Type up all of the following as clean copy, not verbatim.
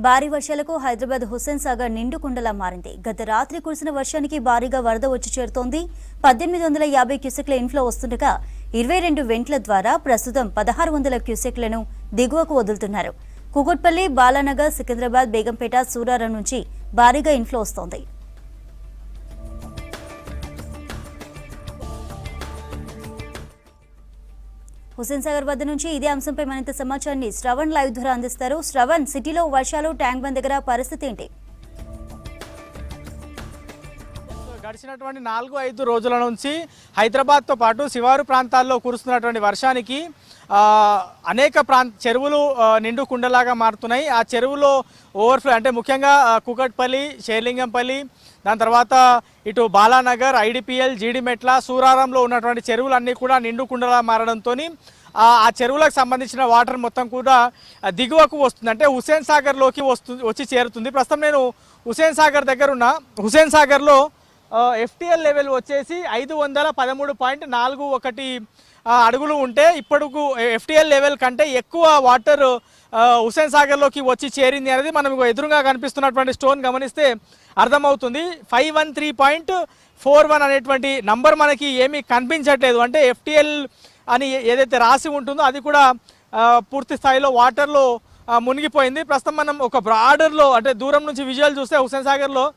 భారీ వర్షాలకు హైదరాబాద్ హుస్సేన్ సాగర్ నిండుకుండలా మారింది. గత రాత్రి కురిసిన వర్షానికి భారీగా వరద వచ్చి చేరుతోంది. 1850 క్యూసెక్ల ఇన్ఫ్లో వస్తుండగా 22 వెంట్ల ద్వారా ప్రస్తుతం 1600 క్యూసెక్లను దిగువకు వదులుతున్నారు. కుకట్పల్లి, బాలానగర్, సికింద్రాబాద్, బేగంపేట, సూరారం నుంచి భారీగా ఇన్ఫ్లో వస్తోంది. హుస్సేన్ సాగర్ వద్ద నుంచి ఇదే అంశంపై మరింత సమాచారాన్ని శ్రవణ్ లైవ్ ద్వారా అందిస్తారు. శ్రవణ్, సిటీలో వర్షాలు, ట్యాంక్ బండ్ దగ్గర పరిస్థితి ఏంటి? గడిచినటువంటి 4-5 రోజుల నుంచి హైదరాబాద్తో పాటు శివారు ప్రాంతాల్లో కురుస్తున్నటువంటి వర్షానికి అనేక చెరువులు నిండు కుండలాగా మారుతున్నాయి. ఆ చెరువులో ఓవర్ఫ్లో అంటే ముఖ్యంగా కుకట్పల్లి, షేర్లింగంపల్లి, దాని తర్వాత ఇటు బాలానగర్, ఐడిపిఎల్, జీడిమెట్ల, సూరారంలో ఉన్నటువంటి చెరువులన్నీ కూడా నిండు కుండలా మారడంతో ఆ చెరువులకు సంబంధించిన వాటర్ మొత్తం కూడా దిగువకు వస్తుంది. అంటే హుస్సేన్ సాగర్లోకి వచ్చి చేరుతుంది. ప్రస్తుతం నేను హుస్సేన్ సాగర్ దగ్గర ఉన్న హుస్సేన్ సాగర్లో FTL లెవెల్ వచ్చేసి 513.41 అడుగులు ఉంటే ఇప్పటికు FTL లెవెల్ కంటే ఎక్కువ వాటర్ హుస్సేన్ సాగర్లోకి వచ్చి చేరింది అనేది మనం ఎదురుగా కనిపిస్తున్నటువంటి స్టోన్ గమనిస్తే అర్థమవుతుంది. 513.41 అనేటువంటి నంబర్ మనకి ఏమీ కనిపించట్లేదు. అంటే FTL అని ఏదైతే రాసి ఉంటుందో అది కూడా పూర్తి స్థాయిలో వాటర్లో మునిగిపోయింది. ప్రస్తుతం మనం ఒక బ్రాడర్లో అంటే దూరం నుంచి విజువల్ చూస్తే హుస్సేన్ సాగర్లో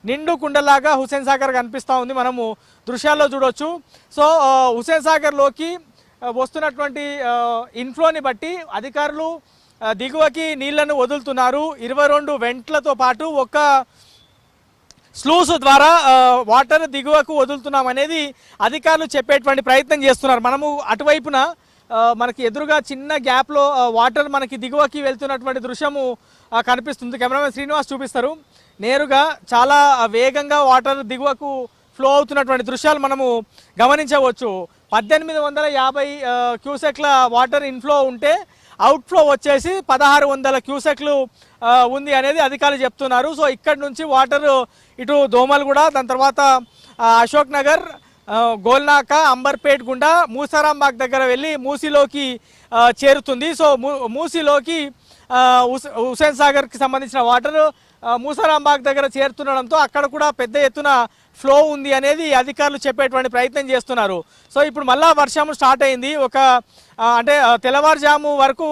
నిండు కుండలాగా హుస్సేన్ సాగర్ కనిపిస్తూ ఉంది. మనము దృశ్యాల్లో చూడొచ్చు. సో హుస్సేన్ సాగర్లోకి వస్తున్నటువంటి ఇన్ఫ్లోని బట్టి అధికారులు దిగువకి నీళ్లను వదులుతున్నారు. 22 వెంట్లతో పాటు ఒక స్లూస్ ద్వారా వాటర్ దిగువకు వదులుతున్నాం అనేది అధికారులు చెప్పేటువంటి ప్రయత్నం చేస్తున్నారు. మనము అటువైపున మనకి ఎదురుగా చిన్న గ్యాప్లో వాటర్ మనకి దిగువకి వెళ్తున్నటువంటి దృశ్యము కనిపిస్తుంది. కెమెరామెన్ శ్రీనివాస్ చూపిస్తారు. నేరుగా చాలా వేగంగా వాటర్ దిగువకు ఫ్లో అవుతున్నటువంటి దృశ్యాలు మనము గమనించవచ్చు. 1850 క్యూసెక్ల వాటర్ ఇన్ఫ్లో ఉంటే అవుట్ఫ్లో వచ్చేసి 1600 క్యూసెక్లు ఉంది అనేది అధికారులు చెప్తున్నారు. సో ఇక్కడ నుంచి వాటర్ ఇటు దోమల్గూడ, దాని తర్వాత అశోక్ నగర్, గోల్నాక, అంబర్పేట్ గుండా మూసారాంబాగ్ దగ్గర వెళ్ళి మూసీలోకి చేరుతుంది. సో మూసీలోకి హుస్సేన్ సాగర్కి సంబంధించిన వాటర్ మూసారాంబాగ్ దగ్గర చేరుతుండడంతో అక్కడ కూడా పెద్ద ఎత్తున ఫ్లో ఉంది అనేది అధికారులు చెప్పేటువంటి ప్రయత్నం చేస్తున్నారు. సో ఇప్పుడు మళ్ళా వర్షం స్టార్ట్ అయింది. అంటే తెల్లవారుజాము వరకు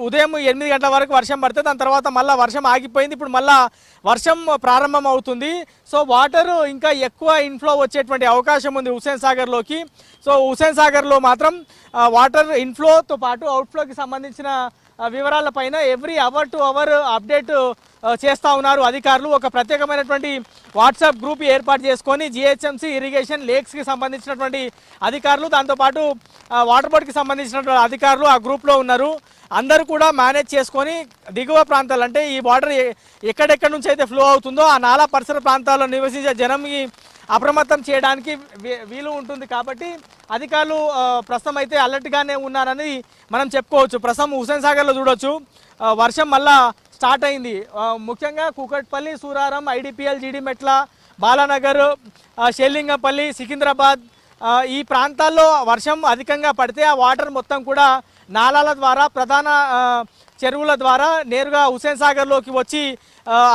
ఉదయం 8 గంటల వరకు వర్షం పడితే దాని తర్వాత మళ్ళీ వర్షం ఆగిపోయింది. ఇప్పుడు మళ్ళీ వర్షం ప్రారంభం అవుతుంది. సో వాటర్ ఇంకా ఎక్కువ ఇన్ఫ్లో వచ్చేటువంటి అవకాశం ఉంది హుస్సేన్ సాగర్లోకి. సో హుస్సేన్ సాగర్లో మాత్రం వాటర్ ఇన్ఫ్లోతో పాటు అవుట్ఫ్లోకి సంబంధించిన వివరాలపైన every hour to hour update చేస్తూ ఉన్నారు అధికారులు. ఒక ప్రత్యేకమైనటువంటి వాట్సాప్ గ్రూప్ ఏర్పాటు చేసుకొని GHMC ఇరిగేషన్ లేక్స్కి సంబంధించినటువంటి అధికారులు, దాంతోపాటు వాటర్ బోర్డ్కి సంబంధించినటువంటి అధికారులు ఆ గ్రూప్లో ఉన్నారు. అందరూ కూడా మేనేజ్ చేసుకొని దిగువ ప్రాంతాలు అంటే ఈ వాటర్ ఎక్కడెక్కడి నుంచి అయితే ఫ్లో అవుతుందో ఆ నాలా పరిసర ప్రాంతాల్లో నివసించే జనంకి అప్రమత్తం చేయడానికి వీలు ఉంటుంది. కాబట్టి అధికారులు ప్రస్తుతం అయితే అలర్ట్గానే ఉన్నారని మనం చెప్పుకోవచ్చు. ప్రస్తుతం హుస్సేన్ సాగర్లో చూడొచ్చు వర్షం మళ్ళా స్టార్ట్ అయింది. ముఖ్యంగా కుకట్పల్లి, సూరారం, IDPL, జీడిమెట్ల, బాలానగర్, షేర్లింగంపల్లి, సికింద్రాబాద్ ఈ ప్రాంతాల్లో వర్షం అధికంగా పడితే ఆ వాటర్ మొత్తం కూడా నాలాల ద్వారా, ప్రధాన చెరువుల ద్వారా నేరుగా హుస్సేన్ సాగర్లోకి వచ్చి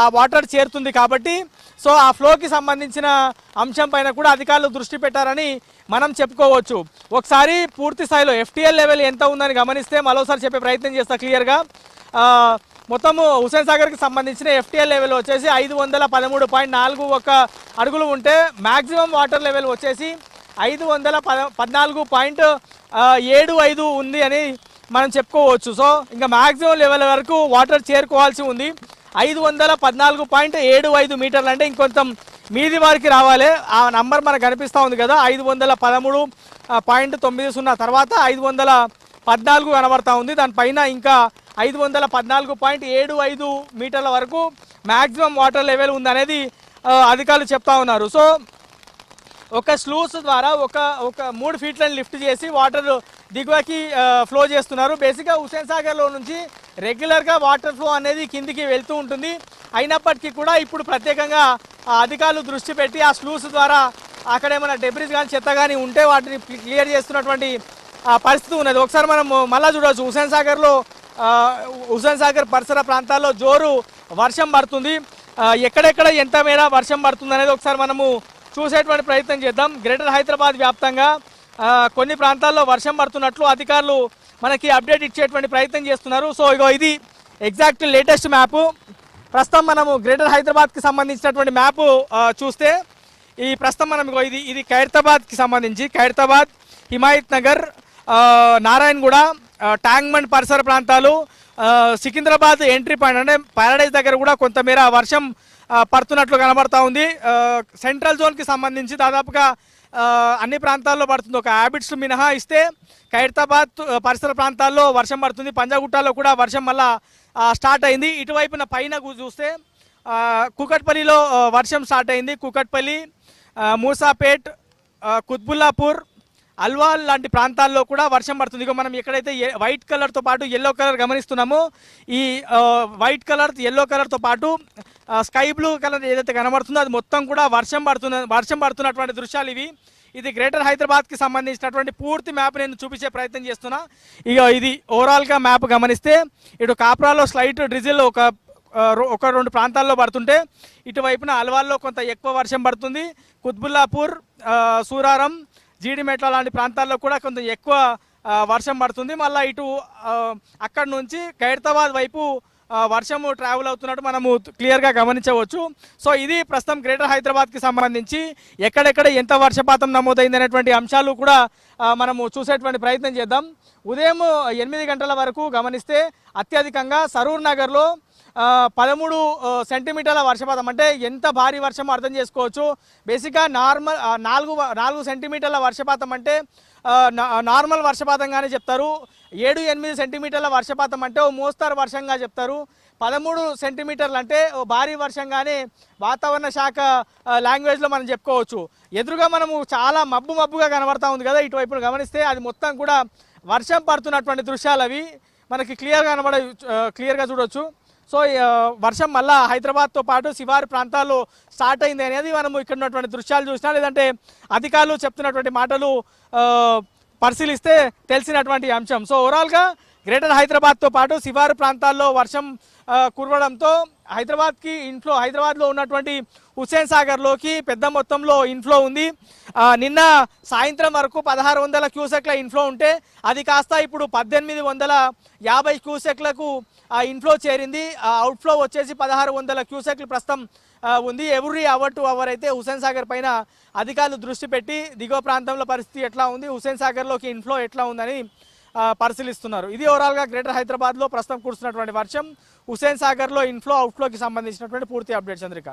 ఆ వాటర్ చేరుతుంది. కాబట్టి సో ఆ ఫ్లోకి సంబంధించిన అంశం పైన కూడా అధికారులు దృష్టి పెట్టారని మనం చెప్పుకోవచ్చు. ఒకసారి పూర్తి స్థాయిలో FTL లెవెల్ ఎంత ఉందని గమనిస్తే మరోసారి చెప్పే ప్రయత్నం చేస్తా క్లియర్గా. మొత్తము హుస్సేన్ సాగర్కి సంబంధించిన FTL లెవెల్ వచ్చేసి 513.41 అడుగులు ఉంటే మ్యాక్సిమం వాటర్ లెవెల్ వచ్చేసి 514.75 ఉంది అని మనం చెప్పుకోవచ్చు. సో ఇంకా మ్యాక్సిమం లెవెల్ వరకు వాటర్ చేరుకోవాల్సి ఉంది. 514.75 మీటర్లు అంటే ఇంకొంచెం మీది వారికి రావాలి. ఆ నంబర్ మనకు కనిపిస్తూ ఉంది కదా, 513.90 తర్వాత 514 కనబడతా ఉంది. దానిపైన ఇంకా 514.75 మీటర్ల వరకు మ్యాక్సిమం వాటర్ లెవెల్ ఉందనేది అధికారులు చెప్తా ఉన్నారు. సో ఒక స్లూస్ ద్వారా ఒక 3 ఫీట్లను లిఫ్ట్ చేసి వాటర్ దిగువకి ఫ్లో చేస్తున్నారు. బేసిక్గా హుస్సేన్ సాగర్లో నుంచి రెగ్యులర్గా వాటర్ ఫ్లో అనేది కిందికి వెళ్తూ ఉంటుంది. అయినప్పటికీ కూడా ఇప్పుడు ప్రత్యేకంగా అధికారులు దృష్టి పెట్టి ఆ స్లూస్ ద్వారా అక్కడ ఏమైనా డెబ్రిస్ కానీ చెత్త కానీ ఉంటే వాటిని క్లియర్ చేస్తున్నటువంటి పరిస్థితి ఉన్నది. ఒకసారి మనం మళ్ళీ చూడవచ్చు హుస్సేన్ సాగర్లో హుస్సేన్ సాగర్ పరిసర ప్రాంతాల్లో జోరు వర్షం పడుతుంది. ఎక్కడెక్కడ ఎంత మేర వర్షం పడుతుంది అనేది ఒకసారి మనము చూసేటువంటి ప్రయత్నం చేద్దాం. గ్రేటర్ హైదరాబాద్ వ్యాప్తంగా కొన్ని ప్రాంతాల్లో వర్షం పడుతున్నట్లు అధికారులు మనకి అప్డేట్ ఇచ్చేటువంటి ప్రయత్నం చేస్తున్నారు. సో ఇగో ఇది ఎగ్జాక్ట్ లేటెస్ట్ మ్యాప్. ప్రస్తుతం మనము గ్రేటర్ హైదరాబాద్కి సంబంధించినటువంటి మ్యాప్ చూస్తే ఈ ప్రస్తుతం మనం ఇగో ఇది ఖైరతాబాద్కి సంబంధించి ఖైరతాబాద్, హిమాయత్ నగర్, నారాయణగూడ, ట్యాంక్బండ్ పరిసర ప్రాంతాలు, సికింద్రాబాద్ ఎంట్రీ పాయింట్ అంటే ప్యారడైజ్ దగ్గర కూడా కొంతమేర వర్షం పడుతున్నట్లు కనబడతా ఉంది. సెంట్రల్ జోన్కి సంబంధించి దాదాపుగా అన్ని ప్రాంతాల్లో పడుతుంది. ఒక హ్యాబిట్స్ మినహా ఇస్తే ఖైరతాబాద్ పరిసర ప్రాంతాల్లో వర్షం పడుతుంది. పంజాగుట్టలో కూడా వర్షం మళ్ళా స్టార్ట్ అయింది. ఇటువైపున పైన చూస్తే కూకట్పల్లిలో వర్షం స్టార్ట్ అయింది. కూకట్పల్లి, మూసాపేట్, కుత్బుల్లాపూర్, అల్వాల్ లాంటి ప్రాంతాల్లో కూడా వర్షం పడుతుంది. ఇక మనం ఎక్కడైతే వైట్ కలర్తో పాటు ఎల్లో కలర్ గమనిస్తున్నామో ఈ వైట్ కలర్, ఎల్లో కలర్తో పాటు స్కై బ్లూ కలర్ ఏదైతే కనబడుతుందో అది మొత్తం కూడా వర్షం పడుతున్నటువంటి దృశ్యాలు ఇవి. ఇది గ్రేటర్ హైదరాబాద్కి సంబంధించినటువంటి పూర్తి మ్యాప్ నేను చూపించే ప్రయత్నం చేస్తున్నా. ఇక ఇది ఓవరాల్గా మ్యాప్ గమనిస్తే ఇటు కాప్రాలో స్లైట్ డ్రిజిల్ ఒక రెండు ప్రాంతాల్లో పడుతుంటే ఇటువైపున అల్వాల్లో కొంత ఎక్కువ వర్షం పడుతుంది. కుత్బుల్లాపూర్, సూరారం, జీడిమెట్ల లాంటి ప్రాంతాల్లో కూడా కొంత ఎక్కువ వర్షం పడుతుంది. మళ్ళీ ఇటు అక్కడి నుంచి ఖైరతాబాద్ వైపు వర్షము ట్రావెల్ అవుతున్నట్టు మనము క్లియర్గా గమనించవచ్చు. సో ఇది ప్రస్తుతం గ్రేటర్ హైదరాబాద్కి సంబంధించి ఎక్కడెక్కడ ఎంత వర్షపాతం నమోదైంది అనేటువంటి అంశాలు కూడా మనము చూసేటువంటి ప్రయత్నం చేద్దాం. ఉదయం 8 గంటల వరకు గమనిస్తే అత్యధికంగా సరూర్ నగర్లో 13 సెంటీమీటర్ల వర్షపాతం, అంటే ఎంత భారీ వర్షం అర్థం చేసుకోవచ్చు. బేసిక్గా 4 సెంటీమీటర్ల వర్షపాతం అంటే నార్మల్ వర్షపాతంగానే చెప్తారు. 7-8 సెంటీమీటర్ల వర్షపాతం అంటే ఓ మోస్తరు వర్షంగా చెప్తారు. 13 సెంటీమీటర్లు అంటే ఓ భారీ వర్షంగానే వాతావరణ శాఖ లాంగ్వేజ్లో మనం చెప్పుకోవచ్చు. ఎదురుగా మనము చాలా మబ్బుగా కనబడతా ఉంది కదా, ఇటువైపు గమనిస్తే అది మొత్తం కూడా వర్షం పడుతున్నటువంటి దృశ్యాలు అవి మనకి క్లియర్గా చూడొచ్చు. సో వర్షం మళ్ళా హైదరాబాద్తో పాటు శివారు ప్రాంతాల్లో స్టార్ట్ అయింది అనేది మనము ఇక్కడ ఉన్నటువంటి దృశ్యాలు చూసినా లేదంటే అధికారులు చెప్తున్నటువంటి మాటలు పరిశీలిస్తే తెలిసినటువంటి అంశం. సో ఓవరాల్గా గ్రేటర్ హైదరాబాద్తో పాటు శివారు ప్రాంతాల్లో వర్షం కురవడంతో హైదరాబాద్లో ఉన్నటువంటి హుస్సేన్ సాగర్లోకి పెద్ద మొత్తంలో ఇన్ఫ్లో ఉంది. నిన్న సాయంత్రం వరకు 1600 క్యూసెక్ల ఇన్ఫ్లో ఉంటే అది కాస్త ఇప్పుడు 1850 క్యూసెక్లకు ఇన్ఫ్లో చేరింది. అవుట్ఫ్లో వచ్చేసి 1600 క్యూసెక్లు ప్రస్తుతం ఉంది. ఎవ్రీ అవర్ టు అవర్ అయితే హుస్సేన్ సాగర్ పైన అధికారులు దృష్టి పెట్టి దిగువ ప్రాంతంలో పరిస్థితి ఎట్లా ఉంది, హుస్సేన్ సాగర్లోకి ఇన్ఫ్లో ఎట్లా ఉందని పరిశీలిస్తున్నారు. ఇది ఓవరాల్గా గ్రేటర్ హైదరాబాద్లో ప్రస్తుతం కురుస్తున్నటువంటి వర్షం, హుస్సేన్ సాగర్లో ఇన్ఫ్లో అవుట్ఫ్లోకి సంబంధించినటువంటి పూర్తి అప్డేట్. చంద్రిక.